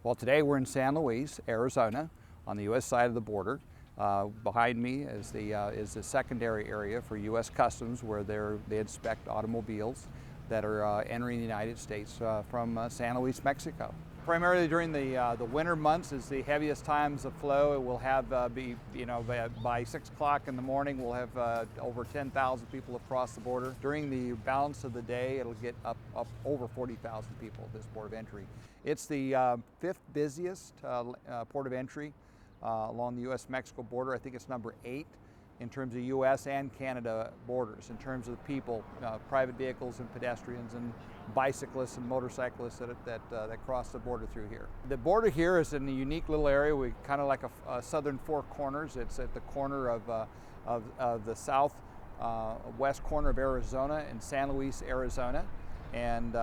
Well, today we're in San Luis, Arizona, on the U.S. side of the border. Behind me is the secondary area for U.S. Customs, where they inspect automobiles that are entering the United States from San Luis, Mexico. Primarily during the winter months is the heaviest times of flow. It will have by 6 o'clock in the morning we'll have over 10,000 people across the border. During the balance of the day, it'll get up over 40,000 people at this port of entry. It's the fifth busiest port of entry along the U.S.-Mexico border. I think it's number 8 in terms of U.S. and Canada borders, in terms of people, private vehicles and pedestrians and bicyclists and motorcyclists that cross the border through here. The border here is in a unique little area. We kind of like a southern four corners. It's at the corner of the south west corner of Arizona in San Luis, Arizona, and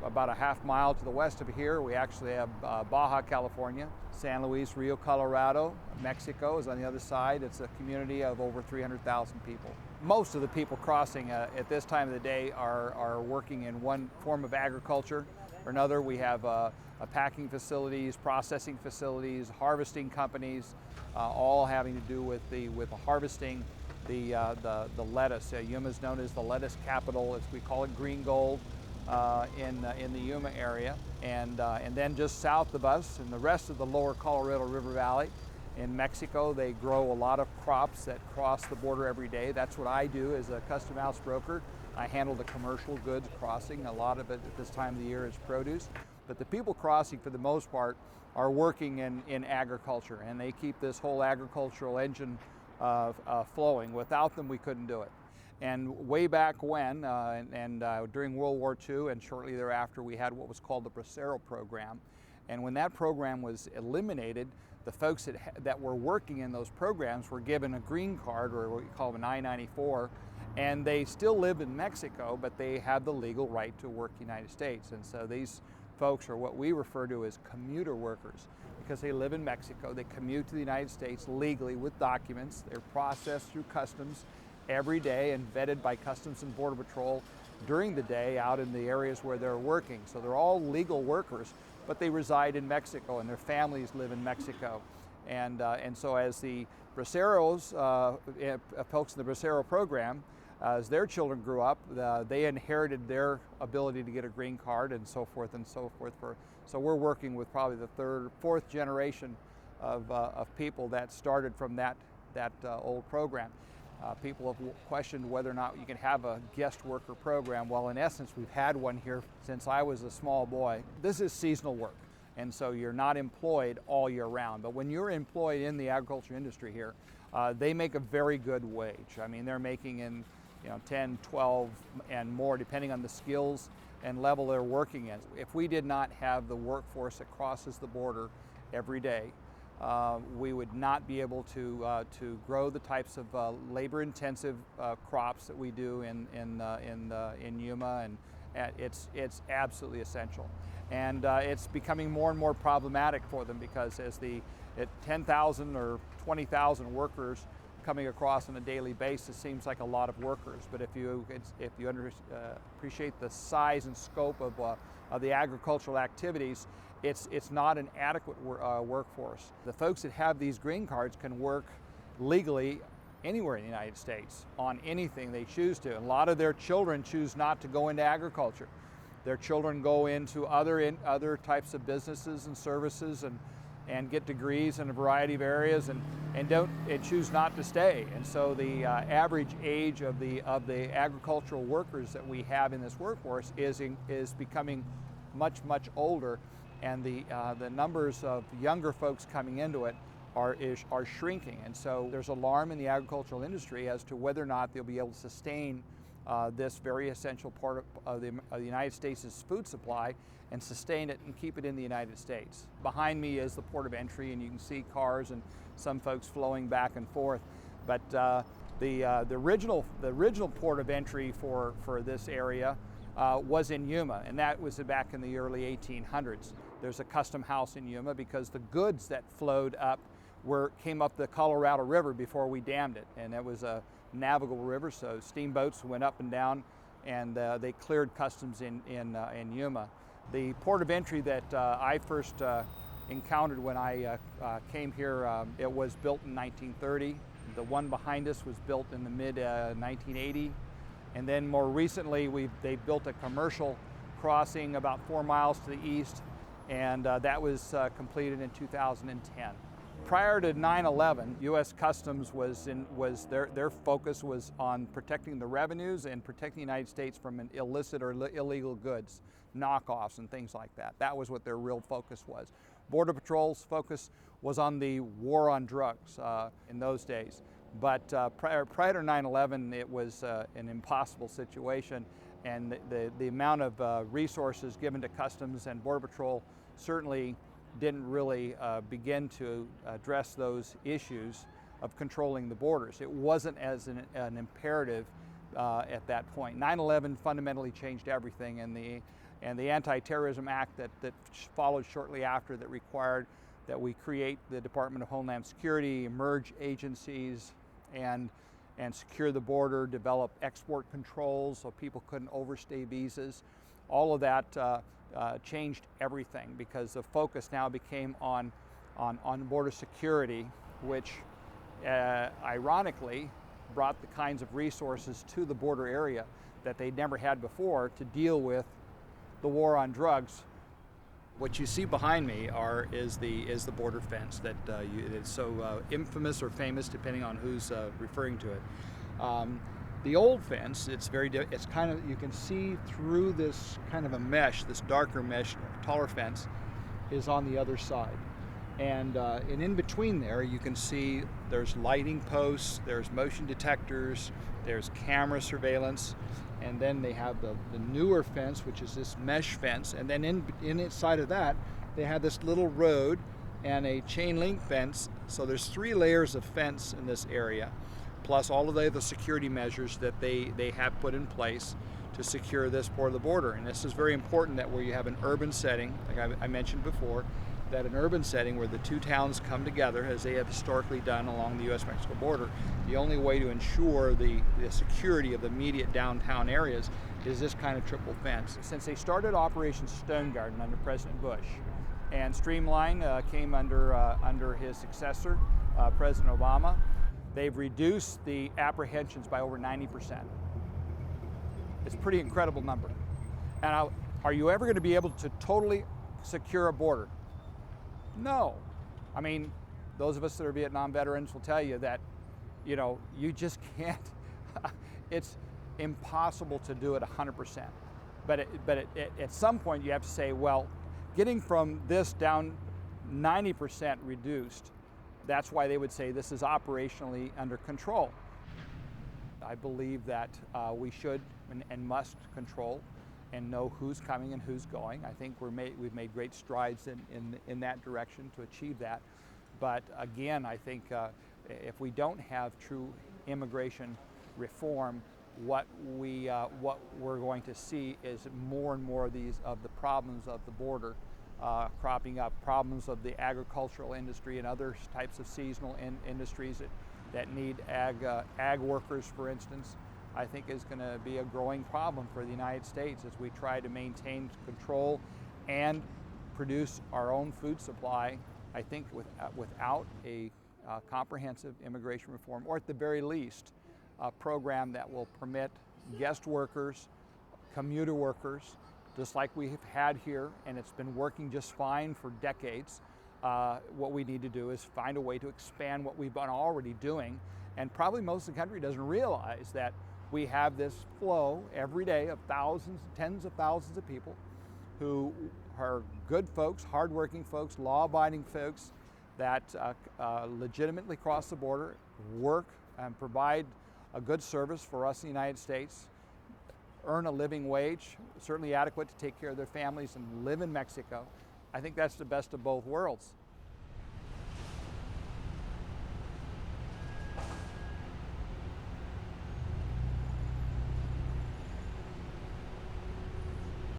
about a half mile to the west of here, we actually have Baja California. San Luis, Rio, Colorado. Mexico is on the other side. It's a community of over 300,000 people. Most of the people crossing at this time of the day are working in one form of agriculture or another. We have packing facilities, processing facilities, harvesting companies, all having to do with harvesting the lettuce. Yuma is known as the lettuce capital, as we call it, green gold. In the Yuma area, and then just south of us in the rest of the lower Colorado River Valley in Mexico, they grow a lot of crops that cross the border every day. That's what I do as a custom house broker. I handle the commercial goods crossing. A lot of it at this time of the year is produce, but the people crossing for the most part are working in agriculture, and they keep this whole agricultural engine flowing. Without them, we couldn't do it. And way back when, during World War II and shortly thereafter, we had what was called the Bracero program. And when that program was eliminated, the folks that were working in those programs were given a green card, or what we call an I-94, and they still live in Mexico, but they have the legal right to work in the United States. And so these folks are what we refer to as commuter workers, because they live in Mexico. They commute to the United States legally with documents. They're processed through customs every day and vetted by Customs and Border Patrol during the day out in the areas where they're working. So they're all legal workers, but they reside in Mexico and their families live in Mexico. And so as the Braceros, folks in the Bracero program, as their children grew up, they inherited their ability to get a green card and so forth and so forth. So we're working with probably the third, fourth generation of people that started from that old program. People have questioned whether or not you can have a guest worker program. Well, in essence, we've had one here since I was a small boy. This is seasonal work, and so you're not employed all year round. But when you're employed in the agriculture industry here, they make a very good wage. I mean, they're making in 10, 12, and more, depending on the skills and level they're working in. If we did not have the workforce that crosses the border every day, we would not be able to grow the types of labor-intensive crops that we do in Yuma, and it's absolutely essential. And it's becoming more and more problematic for them, because as 10,000 or 20,000 workers coming across on a daily basis seems like a lot of workers, but if you appreciate the size and scope of the agricultural activities, it's not an adequate workforce. The folks that have these green cards can work legally anywhere in the United States on anything they choose to. And a lot of their children choose not to go into agriculture. Their children go into other types of businesses and services and get degrees in a variety of areas and choose not to stay. And so the average age of the agricultural workers that we have in this workforce is becoming much older, and the numbers of younger folks coming into it are shrinking. And so there's alarm in the agricultural industry as to whether or not they'll be able to sustain this very essential part of the United States' food supply and sustain it and keep it in the United States. Behind me is the port of entry, and you can see cars and some folks flowing back and forth. But the original port of entry for this area was in Yuma, and that was back in the early 1800s. There's a custom house in Yuma because the goods that flowed up came up the Colorado River before we dammed it, and it was a navigable river, so steamboats went up and down, and they cleared customs in Yuma. The port of entry that I first encountered when I came here, it was built in 1930. The one behind us was built in the mid 1980. And then more recently, they built a commercial crossing about 4 miles to the east, and that was completed in 2010. Prior to 9/11, U.S. Customs their focus was on protecting the revenues and protecting the United States from an illicit or illegal goods, knockoffs and things like that. That was what their real focus was. Border Patrol's focus was on the war on drugs in those days. But prior to 9/11, it was an impossible situation, and the amount of resources given to Customs and Border Patrol certainly didn't really begin to address those issues of controlling the borders. It wasn't as an imperative at that point. 9/11 fundamentally changed everything, and the Anti-Terrorism Act that followed shortly after, that required that we create the Department of Homeland Security, merge agencies, and secure the border, develop export controls so people couldn't overstay visas. All of that changed everything, because the focus now became on border security, which ironically brought the kinds of resources to the border area that they'd never had before to deal with the war on drugs. What you see behind me is the border fence that it's so infamous or famous, depending on who's referring to it. The old fence, it's kind of, you can see through this kind of a mesh, this darker mesh, taller fence, is on the other side. And in between there, you can see there's lighting posts, there's motion detectors, there's camera surveillance, and then they have the newer fence, which is this mesh fence, and then inside of that, they have this little road and a chain link fence. So there's 3 layers of fence in this area, plus all of the security measures that they have put in place to secure this part of the border. And this is very important, that where you have an urban setting, like I mentioned before, that an urban setting where the 2 towns come together, as they have historically done along the U.S.-Mexico border, the only way to ensure the security of the immediate downtown areas is this kind of triple fence. Since they started Operation Stone Garden under President Bush, and Streamline came under his successor, President Obama, they've reduced the apprehensions by over 90%. It's a pretty incredible number. And are you ever going to be able to totally secure a border? No. I mean, those of us that are Vietnam veterans will tell you that, you just can't. It's impossible to do it 100%. But at some point you have to say, well, getting from this down 90% reduced, that's why they would say this is operationally under control. I believe that we should and must control and know who's coming and who's going. I think we've made great strides in that direction to achieve that. But again, I think if we don't have true immigration reform, what we're going to see is more and more of the problems of the border cropping up, problems of the agricultural industry and other types of seasonal industries that need ag workers, for instance. I think is going to be a growing problem for the United States as we try to maintain control and produce our own food supply. I think without a comprehensive immigration reform, or at the very least, a program that will permit guest workers, commuter workers, just like we've had here, and it's been working just fine for decades. What we need to do is find a way to expand what we've been already doing. And probably most of the country doesn't realize that we have this flow every day of thousands, tens of thousands of people who are good folks, hardworking folks, law-abiding folks that legitimately cross the border, work and provide a good service for us in the United States, earn a living wage, certainly adequate to take care of their families and live in Mexico. I think that's the best of both worlds.